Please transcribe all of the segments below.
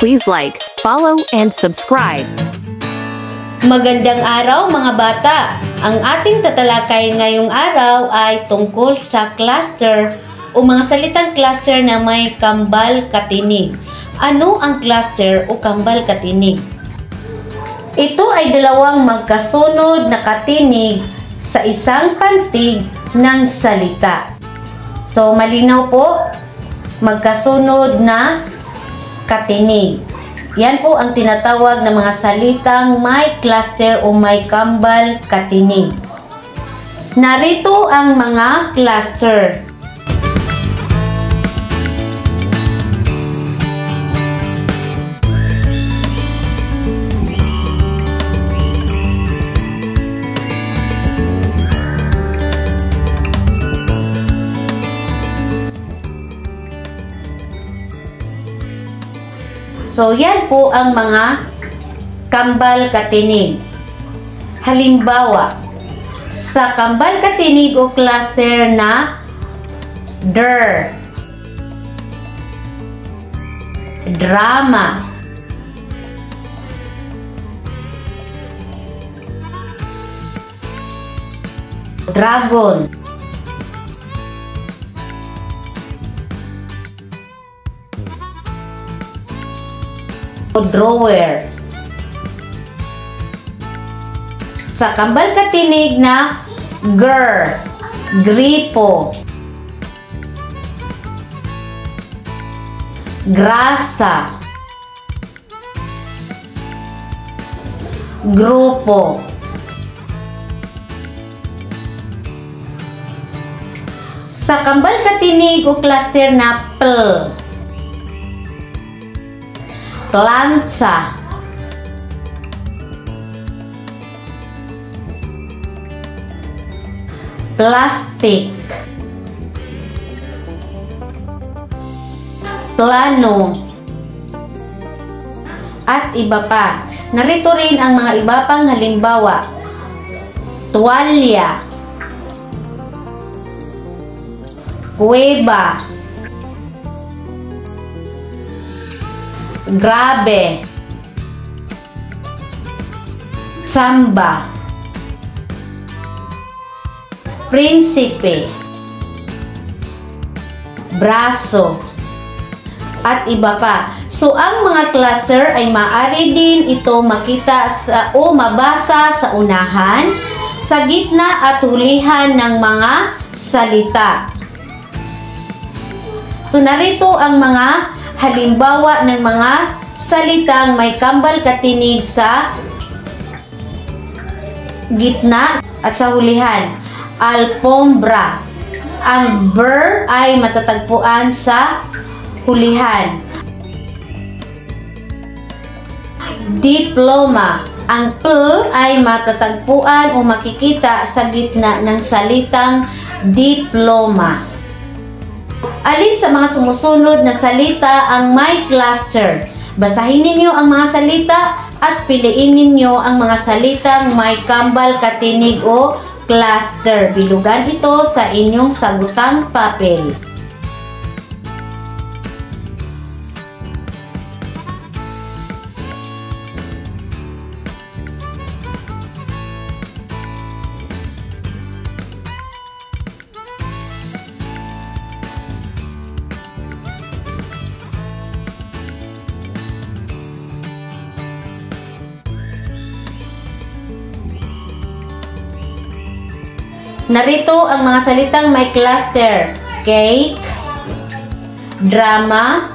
Please like, follow, and subscribe. Magandang araw mga bata! Ang ating tatalakayin ngayong araw ay tungkol sa cluster o mga salitang cluster na may kambal katinig. Ano ang cluster o kambal katinig? Ito ay dalawang magkasunod na katinig sa isang pantig ng salita. So malinaw po, magkasunod na katinig. Yan po ang tinatawag na mga salitang may cluster o may kambal katinig. Narito ang mga cluster. So, yan po ang mga kambal katinig. Halimbawa, sa kambal katinig o cluster na der, drama, dragon, drawer. Sa kambal katinig na ger, gripo, grasa, grupo, sa kambal katinig o cluster na pl, plancha, plastic, plano, at iba pa. Narito rin ang mga iba pang halimbawa: tuwalya, kuweba, grabe, tsamba, prinsipe, braso, at iba pa. So, ang mga cluster ay maaari din ito makita o mabasa sa unahan, sa gitna at hulihan ng mga salita. So, narito ang mga halimbawa ng mga salitang may kambal katinig sa gitna at sa hulihan. Alpombra. Ang ber ay matatagpuan sa hulihan. Diploma. Ang pl ay matatagpuan o makikita sa gitna ng salitang diploma. Alin sa mga sumusunod na salita ang may cluster? Basahin ninyo ang mga salita at piliin ninyo ang mga salitang may kambal katinig o cluster. Bilugan ito sa inyong sagutang papel. Narito ang mga salitang may cluster: cake, drama,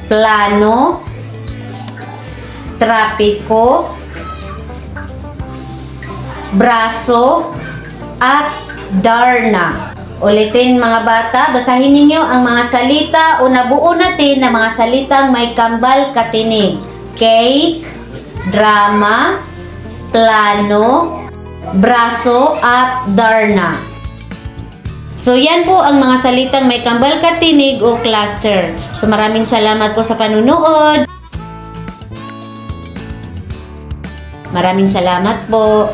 plano, trapiko, braso, at darna. Ulitin mga bata, basahin ninyo ang mga salita o nabuo natin na mga salitang may kambal katinig: cake, drama, plano, braso, at darna. So, yan po ang mga salitang may kambal katinig o cluster. So, maraming salamat po sa panunood. Maraming salamat po.